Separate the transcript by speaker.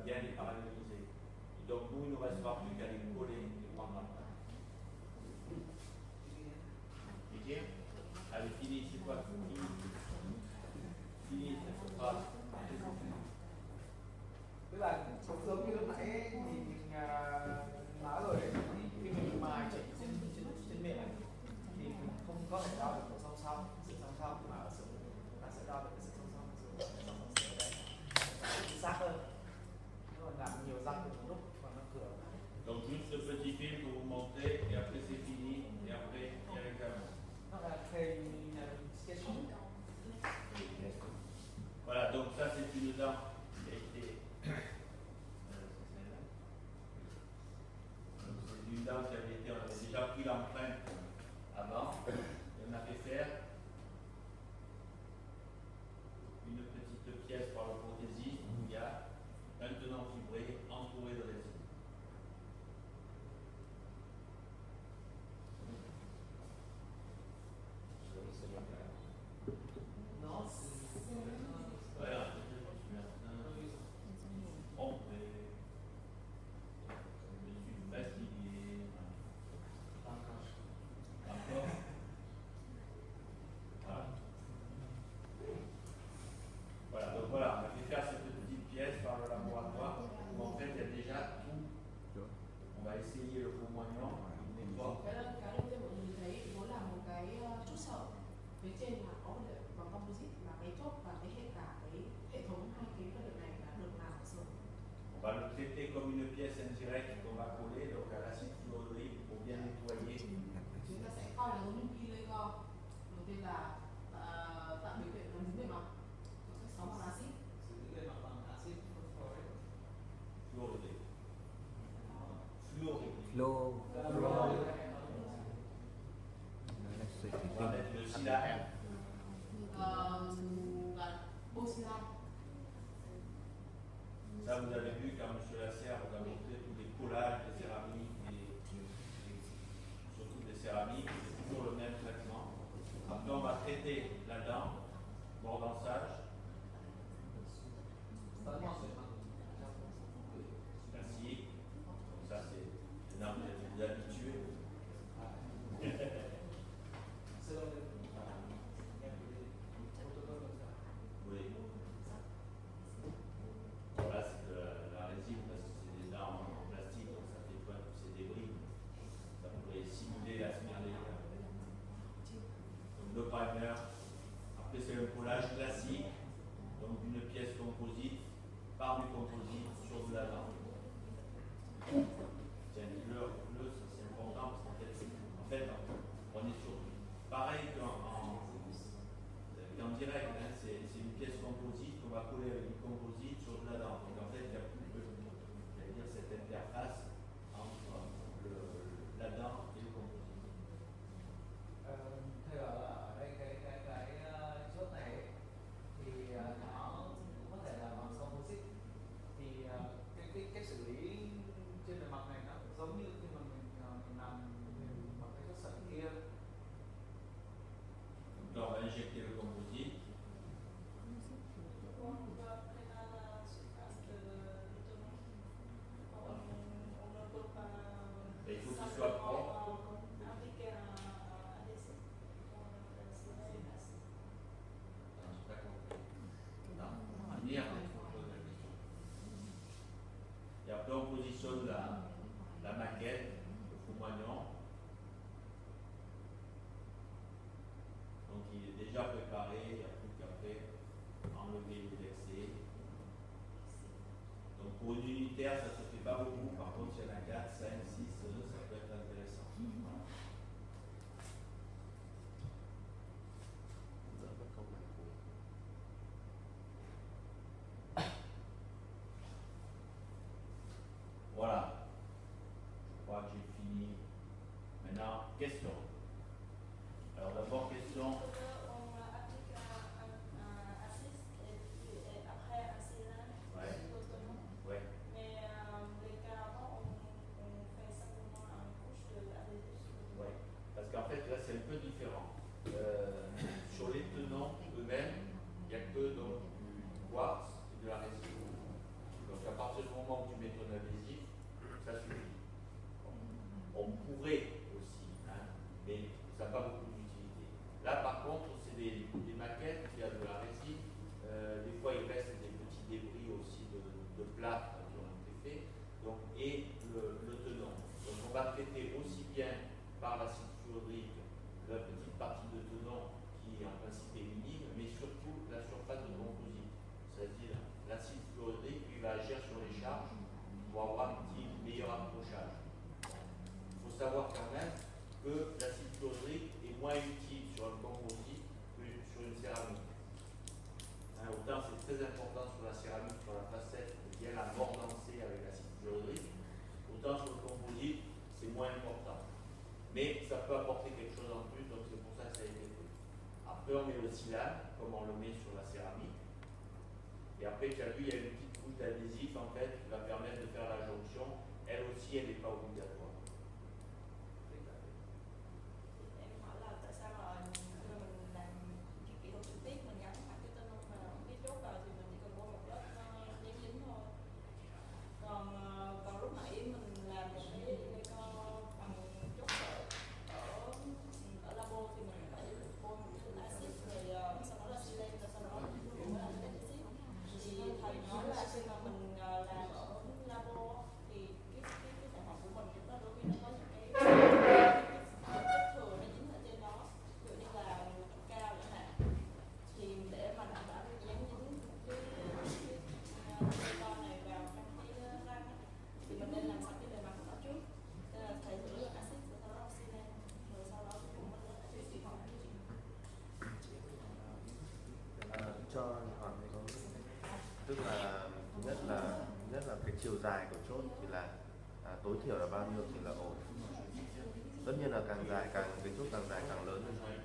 Speaker 1: bien les paralléliser. Et donc nous, il ne nous restera plus qu'à les coller et prendre la place. Ok? Allez, fini, c'est quoi? Fini cette phrase.
Speaker 2: Tức là cũng giống như lúc nãy mình nói rồi đấy, khi mình mài chỉnh trên miệng ấy, thì mình không có thể đo được độ song song mà ở sườn chúng ta sẽ đo được cái sự song song sườn đấy chính xác hơn. Nếu mà làm nhiều răng cùng một lúc và nó cửa.
Speaker 1: Donc juste ce petit film que vous montez et après c'est fini et après il y a les gamins.
Speaker 2: Nó là thầy sketch.
Speaker 1: Voilà, donc ça c'est une dent qui a été. C'est une dent qui avait été, on avait déjà pris l'empreinte avant, et on a fait faire une petite pièce par le prothésiste où il y a un tenant fibré entouré de résine.
Speaker 2: Non,
Speaker 1: Voilà, on fait. Je suis fatigué. Encore. Voilà. Voilà, donc voilà, on a fait faire cette petite pièce par le laboratoire où en fait il y a déjà tout. On va essayer le faux-moignon une fois.
Speaker 3: Cái đầu tiên mọi người thấy nó là một cái chốt sở, phía trên là có vật liệu bằng composite là cái chốt và cái hệ thống hai cái vật liệu này đã được làm ở xưởng.
Speaker 1: On va le traiter comme une pièce indirecte qu'on va coller donc à l'acide fluorhydrique pour bien nettoyer.
Speaker 3: Chúng ta sẽ coi là giống như polygon. Đầu tiên là tạo điều kiện làm dính bề mặt, các sóng bằng axit.
Speaker 2: dính bề mặt bằng axit fluoride.
Speaker 1: Fluorhydrique. On va mettre le silane. Ça, vous avez vu quand M. Lasserre vous a montré tous les collages de céramique et surtout des céramiques, c'est toujours le même traitement. Après, on va traiter la dent, mordançage. Merci. Donc ça, c'est une arme vous habitué. Oui. Là, c'est de la résine parce que c'est des dents en plastique, donc ça fait pas tous ces débris. Ça pourrait simuler la smear légère. Donc le primer. Après, c'est le collage classique, donc d'une pièce composite par du composite sur de la dent. Tiens, bleu, ça c'est important parce qu'en fait, on est sur pareil qu'en direct, hein, c'est une pièce composite qu'on va coller avec du composite sur de la dent. Donc en fait, il n'y a plus que cette interface entre la dent et le composite.
Speaker 2: Thầy bảo là ở đây cái chốt này ấy, thì nó có thể là bằng composite, thì cái xử lý trên bề mặt này nó giống như khi mà mình làm bằng cái chốt sợi kia.
Speaker 1: Donc là, on va injecter le composite. Et il faut qu'il soit propre. Et après, on positionne la maquette, le faux-moignon. Donc, il est déjà préparé, il n'y a plus qu'après enlever les excès. Donc, pour une unitaire, ça ne se fait pas beaucoup. Par contre, s'il y en a 4, 5, 6, ça peut être intéressant. Voilà. Je crois que j'ai fini. Maintenant, question. Alors d'abord, question.
Speaker 4: On applique un assist et après un cylindre,
Speaker 1: Ouais. Ouais.
Speaker 4: mais les cas avant, on fait simplement une couche d'adhésif.
Speaker 1: Ouais. Parce qu'en fait, là, c'est un peu différent. Sur les tenons eux-mêmes, il n'y a que donc, du quartz et de la résine. Donc à partir du savoir quand même que l'acide chlorhydrique est moins utile sur un composite que sur une céramique. Hein, autant c'est très important sur la céramique, sur la facette, de bien la mordancer avec l'acide chlorhydrique, autant sur le composite, c'est moins important. Mais ça peut apporter quelque chose en plus, donc c'est pour ça que ça a été fait. Après, on met le silane, comme on le met sur la céramique. Et après, tu as vu, il y a une petite couche d'adhésif en fait qui va permettre de faire la jonction. Elle aussi, elle n'est pas obligatoire.
Speaker 4: Em hỏi là tại sao mà khi mà mình làm kỹ thuật trực tiếp mình gắn mặt cái tên mà cái chốt vào thì mình chỉ cần mua một lớp giấy dính thôi. Còn lúc nãy mình làm một cái co bằng chốt sợi ở labo thì mình phải bôi một cái axit rồi sau đó là silen rồi sau đó mình mới làm cái axit. Thì thầy nói là khi mà mình làm ở labo thì cái sản phẩm của mình nó đôi khi nó có những cái chất thừa nó dính ở trên đó, ví dụ như là cao chẳng hạn, thì để mà đảm bảo được dán dính cái con này vào trong cái răng thì mình nên làm sạch cái bề mặt của nó trước. Nên là thầy thử là axit rồi sau đó là silen rồi sau đó thì cũng mình là axit xịt phòng cái gì.
Speaker 5: Cho hỏi có tức là nhất là cái chiều dài của chốt thì là tối thiểu là bao nhiêu thì là ổn. Tất nhiên là càng dài càng cái chốt càng dài càng lớn hơn.